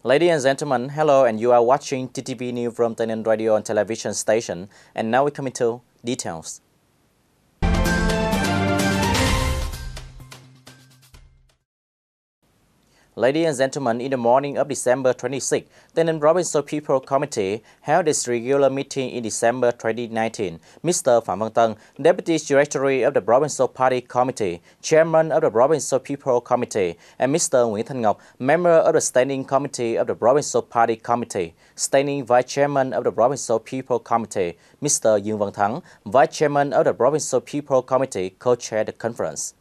Ladies and gentlemen, hello, and you are watching TTV News from Tây Ninh radio and television station. And now we come into details. Ladies and gentlemen, in the morning of December 26, Tây Ninh Provincial People Committee held its regular meeting in December 2019. Mr. Phạm Văn Tân, Deputy Secretary of the Provincial Party Committee, Chairman of the Provincial People Committee, and Mr. Nguyễn Thanh Ngọc, Member of the Standing Committee of the Provincial Party Committee, Standing Vice Chairman of the Provincial People Committee, Mr. Dương Văn Thắng, Vice Chairman of the Provincial People Committee, co-chaired the conference.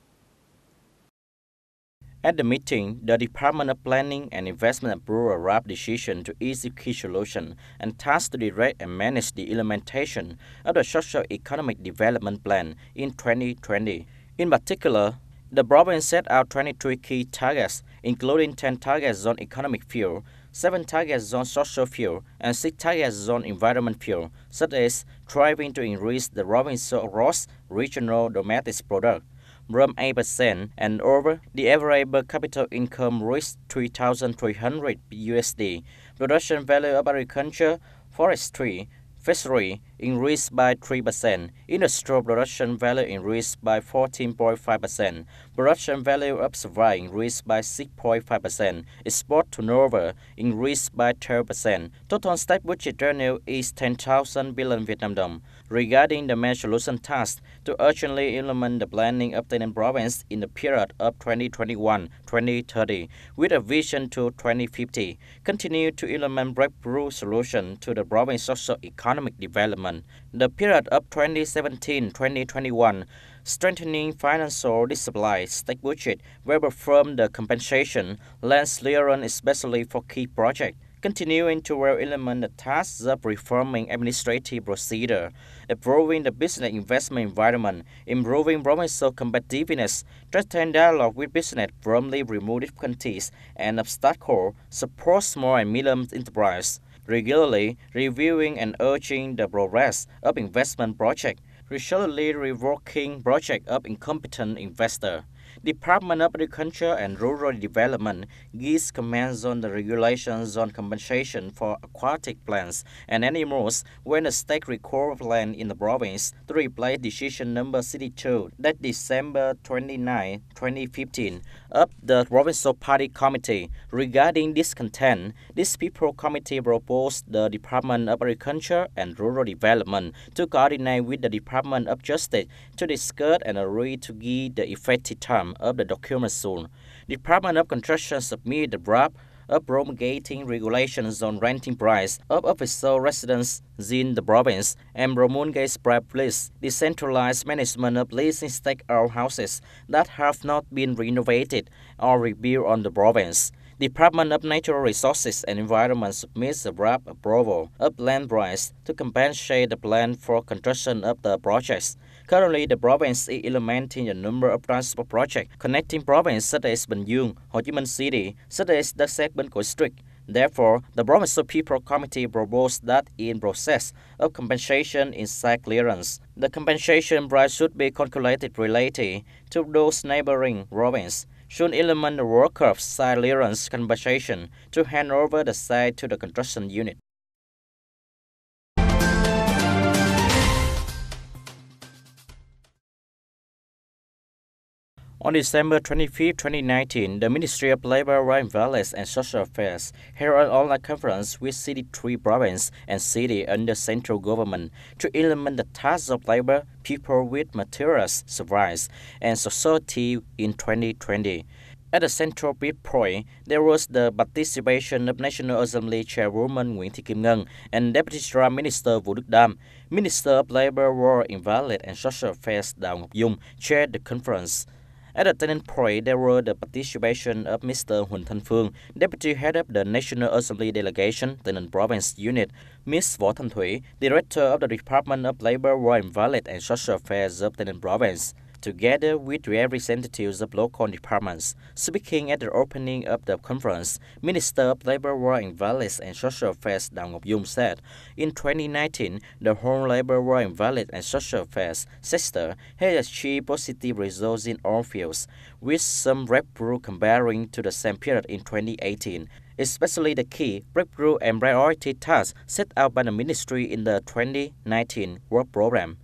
At the meeting, the Department of Planning and Investment approved a draft decision to issue key solutions and tasks to direct and manage the implementation of the Socio-Economic Development Plan in 2020. In particular, the province set out 23 key targets, including 10 targets on economic field, 7 targets on social field, and 6 targets on environment field, such as striving to increase the provincial gross regional domestic product from 8% and over, the average per capita income reached $3,300. Production value of agriculture, forestry, fishery increased by 3%. Industrial production value increased by 14.5%. Production value of supply increased by 6.5%. Export turnover increased by 12%. Total state budget revenue is 10,000 billion Vietnam dong. Regarding the main solution task to urgently implement the planning of Tây Ninh province in the period of 2021-2030 with a vision to 2050, continue to implement breakthrough solutions to the province socio-economic development. The period of 2017-2021, strengthening financial discipline, state budget will perform the compensation, land clearance especially for key projects. Continuing to well implement the tasks of reforming administrative procedure, improving the business investment environment, improving provincial competitiveness, strengthen dialogue with business, firmly remove difficulties and obstacles, support small and medium enterprise, regularly reviewing and urging the progress of investment projects, resolutely revoking projects of incompetent investors. Department of Agriculture and Rural Development gives commands on the regulations on compensation for aquatic plants and animals when the state requires land in the province to replace decision number 62 that December 29, 2015 of the Provincial Party Committee. Regarding this content, this People Committee proposed the Department of Agriculture and Rural Development to coordinate with the Department of Justice to discuss and agree to give the effective term of the document soon. Department of Construction submitted the draft of promulgating regulations on renting price of official residence in the province and promulgates private lease, decentralized management of leasing state-owned houses that have not been renovated or rebuilt on the province. Department of Natural Resources and Environment submits a draft approval of land price to compensate the plan for construction of the projects. Currently, the province is implementing a number of transport projects connecting provinces such as Bình Dương, Ho Chi Minh City, such as the Bến Cỏi District. Therefore, the Provincial People Committee proposed that in process of compensation in site clearance, the compensation price should be calculated related to those neighboring provinces. Should implement the work of site clearance compensation to hand over the site to the construction unit. On December 25, 2019, the Ministry of Labor, Rights, Violence and Social Affairs held an online conference with 63 provinces and cities under central government to implement the tasks of labor, people with materials, services, and society in 2020. At the central big point, there was the participation of National Assembly Chairwoman Nguyễn Thị Kim Ngân and Deputy Prime Minister Vũ Đức Đam. Minister of Labor, War, Invalid and Social Affairs Đào Ngọc Dung chaired the conference. At the turning point, there were the participation of Mr. Huỳnh Thanh Phương, Deputy Head of the National Assembly Delegation, Tây Ninh Province Unit, Ms. Võ Thanh Thủy, Director of the Department of Labor, War, Invalid and Social Affairs of Tây Ninh Province, together with representatives of local departments. Speaking at the opening of the conference, Minister of Labor, War, Invalid and Social Affairs Đào Ngọc Dung said, in 2019, the whole Labor, War, Invalid and Social Affairs sector has achieved positive results in all fields, with some breakthrough comparing to the same period in 2018. especially the key, breakthrough, and priority tasks set out by the ministry in the 2019 work program.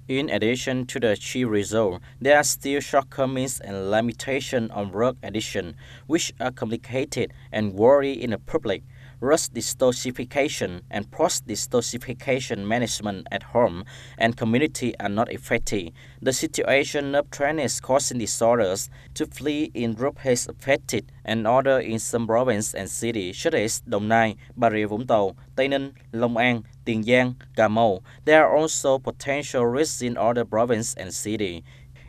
In addition to the achieved result, there are still shortcomings and limitations on work addition, which are complicated and worry in the public. Rush detoxification and post-detoxification management at home and community are not effective. The situation of trends causing disorders to flee in group has affected and order in some provinces and cities such as Đồng Nai, Bà Rịa Vũng Tàu, Tây Ninh, Long An, Tiền Giang, Cà Mau. There are also potential risks in other provinces and cities.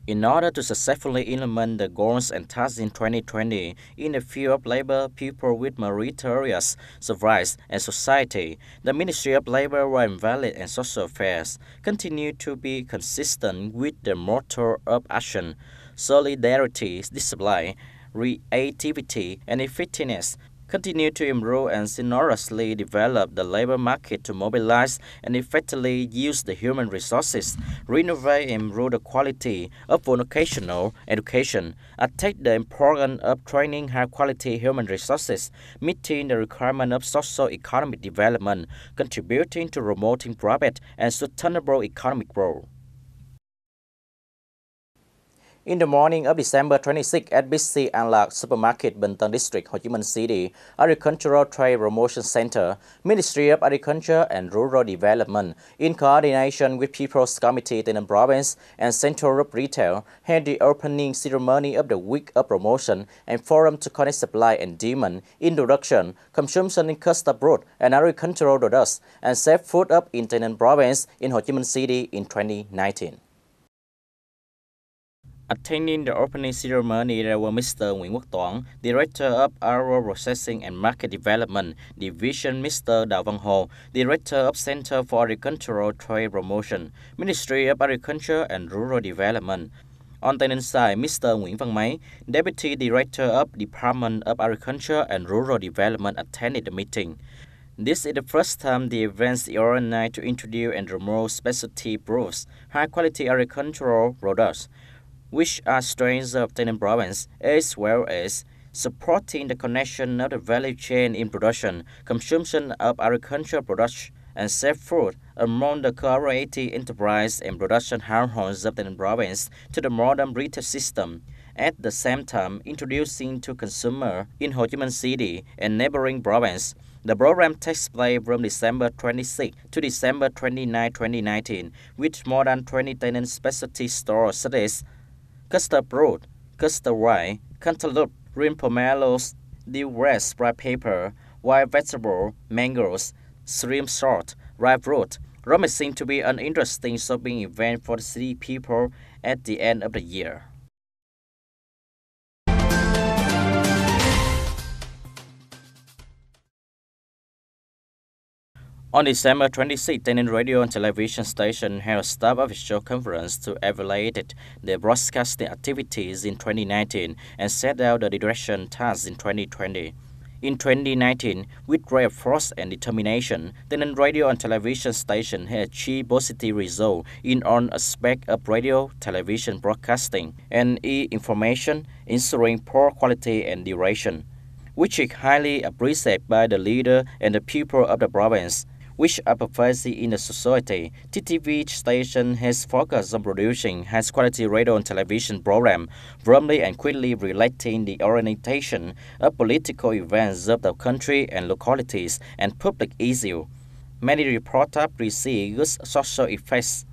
In order to successfully implement the goals and tasks in 2020 in the field of labor, people with meritorious service and society, the Ministry of Labor, Environment and Social Affairs continue to be consistent with the motto of action, solidarity, discipline, creativity, and effectiveness. Continue to improve and seamlessly develop the labor market to mobilize and effectively use the human resources, renovate and improve the quality of vocational education, attack the importance of training high-quality human resources, meeting the requirement of socio-economic development, contributing to promoting private and sustainable economic growth. In the morning of December 26 at BC An Supermarket, Bình Tân District, Ho Chi Minh City, Agricultural Trade Promotion Center, Ministry of Agriculture and Rural Development, in coordination with People's Committee Tây Ninh Province and Central of Retail, held the opening ceremony of the Week of Promotion and Forum to Connect Supply and Demand, Introduction, Consumption in Custom Broad and Agricultural Products, and Safe Food Up in Tây Ninh Province in Ho Chi Minh City in 2019. Attending the opening ceremony, there were Mr. Nguyễn Quốc Toản, Director of Agro Processing and Market Development Division, Mr. Đào Văn Hồ, Director of Center for Agricultural Trade Promotion, Ministry of Agriculture and Rural Development. On Tây Ninh side, Mr. Nguyễn Văn Máy, Deputy Director of Department of Agriculture and Rural Development, attended the meeting. This is the first time the event is organized to introduce and promote specialty products, high-quality agricultural products, which are strengths of Tây Ninh Province, as well as supporting the connection of the value chain in production, consumption of agricultural products, and safe food among the cooperative enterprise and production households of Tây Ninh Province to the modern retail system. At the same time, introducing to consumer in Ho Chi Minh City and neighboring province. The program takes place from December 26 to December 29, 2019, with more than 20 Tây Ninh specialty stores such as custard broad, custard white, cantaloupe, green pomelos, dew grass, ripe pepper, wild vegetable, mangoes, shrimp salt, ripe fruit, promising to be an interesting shopping event for the city people at the end of the year. On December 26, Tây Ninh Radio and Television Station held a staff official conference to evaluate their broadcasting activities in 2019 and set out the direction tasks in 2020. In 2019, with great force and determination, Tây Ninh Radio and Television Station had achieved positive results in all aspects of radio, television broadcasting, and e-information, ensuring poor quality and duration, which is highly appreciated by the leader and the people of the province, which are pervasive in the society. TTV station has focused on producing high-quality radio and television programs, firmly and quickly relating the orientation of political events of the country and localities and public issues. Many reporters receive good social effects.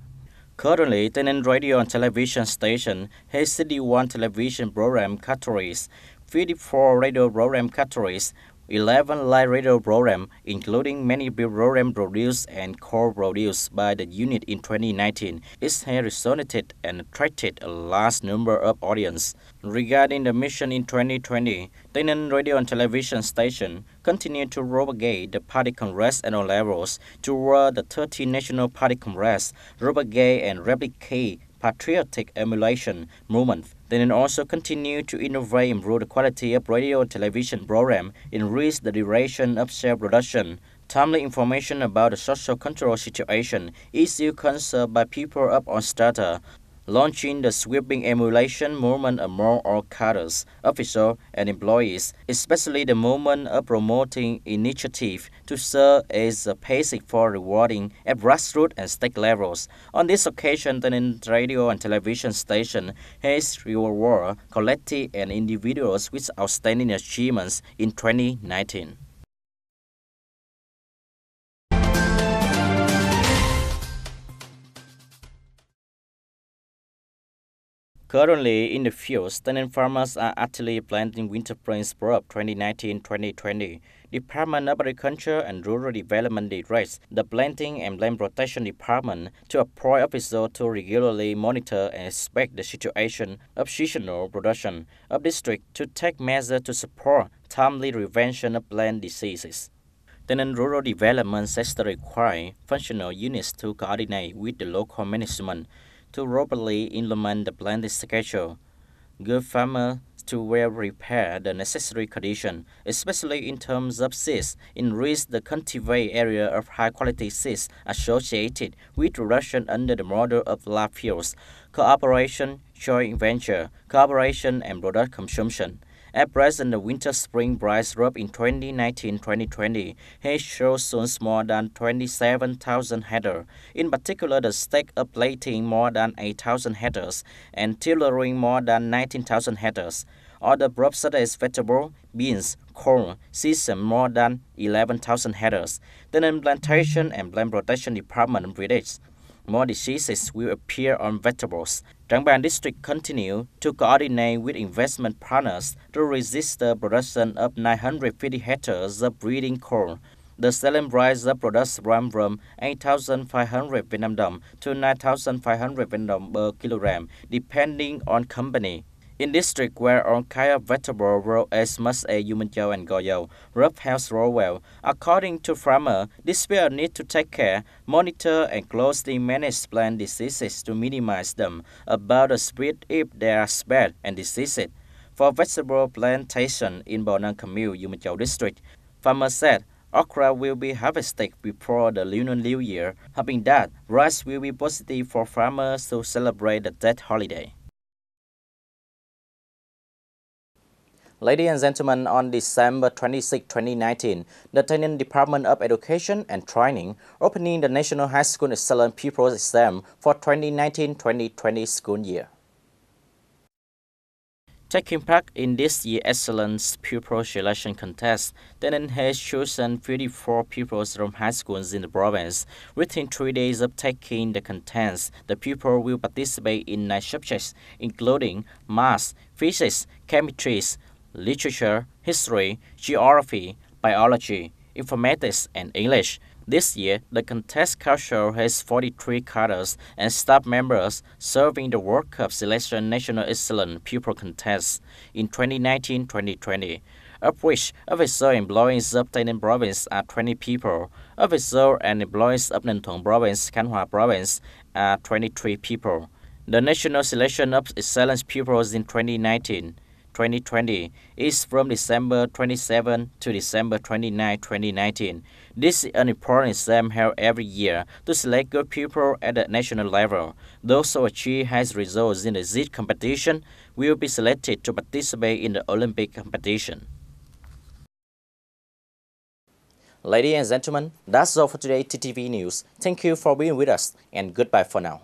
Currently, Tây Ninh Radio and Television Station has 61 television program categories, 54 radio program categories, 11 live radio programs, including many programs produced and co-produced by the unit in 2019. It has resonated and attracted a large number of audience. Regarding the mission in 2020, Tây Ninh Radio and Television Station continued to propagate the Party Congress at all levels toward the 13th National Party Congress, propagate and replicate patriotic emulation movement. They also continue to innovate, improve the quality of radio and television program, increase the duration of self-production, timely information about the social control situation, issue concerned by people up on strata, launching the sweeping emulation movement among all cadres, officials, and employees, especially the movement of promoting initiative to serve as a basic for rewarding at grassroots and state levels. On this occasion, the radio and television station has rewarded collective and individuals with outstanding achievements in 2019. Currently, in the fields, Tây Ninh farmers are actively planting winter plains crop 2019-2020. Department of Agriculture and Rural Development directs the Planting and Land Protection Department to appoint officers to regularly monitor and inspect the situation of seasonal production of district to take measures to support timely prevention of plant diseases. Tây Ninh Rural Development Sector requires functional units to coordinate with the local management to properly implement the planting schedule. Good farmers to well prepare the necessary conditions, especially in terms of seeds, enrich the cultivate area of high-quality seeds associated with production under the model of lab fields, cooperation, joint venture, cooperation, and product consumption. At present, the winter-spring price drop in 2019-2020 has shown more than 27,000 hectares. In particular, the stake of planting more than 8,000 hectares and tillering more than 19,000 hectares. Other crops such as vegetable, beans, corn, sesame more than 11,000 hectares. The Plantation and Plant Protection Department predicts more diseases will appear on vegetables. Trang District continue to coordinate with investment partners to resist the production of 950 hectares of breeding corn. The selling price of products ran from 8,500 Vietnam đồng to 9,500 Vietnam đồng per kilogram, depending on company. In districts where all kinds of vegetables grow as much as human chow and goyo, rough health grow well. According to farmers, this will need to take care, monitor, and closely manage plant diseases to minimize them about the spread if there are spread and diseases. For vegetable plantation in Bò Năng Commune, Human Chow district, farmers said okra will be harvested before the Lunar New Year, hoping that rice will be positive for farmers to celebrate the Tet holiday. Ladies and gentlemen, on December 26, 2019, the Tây Ninh Department of Education and Training opening the National High School Excellent Pupils Exam for 2019-2020 school year. Taking part in this year's Excellence Pupil Selection Contest, Tây Ninh has chosen 54 pupils from high schools in the province. Within 3 days of taking the contest, the pupils will participate in 9 subjects, including math, physics, chemistry, literature, history, geography, biology, informatics, and English. This year, the contest council has 43 cadres and staff members serving the World Cup Selection National Excellent Pupil Contest in 2019-2020, of which official employees of Tây Ninh Province are 20 people. Official and employees of Ninh Thuận Province, Khánh Hòa Province are 23 people. The National Selection of Excellence Pupils in 2019-2020 is from December 27 to December 29, 2019. This is an important exam held every year to select good people at the national level. Those who achieve high results in the ZIT competition will be selected to participate in the Olympic competition. Ladies and gentlemen, that's all for today TTV News. Thank you for being with us and goodbye for now.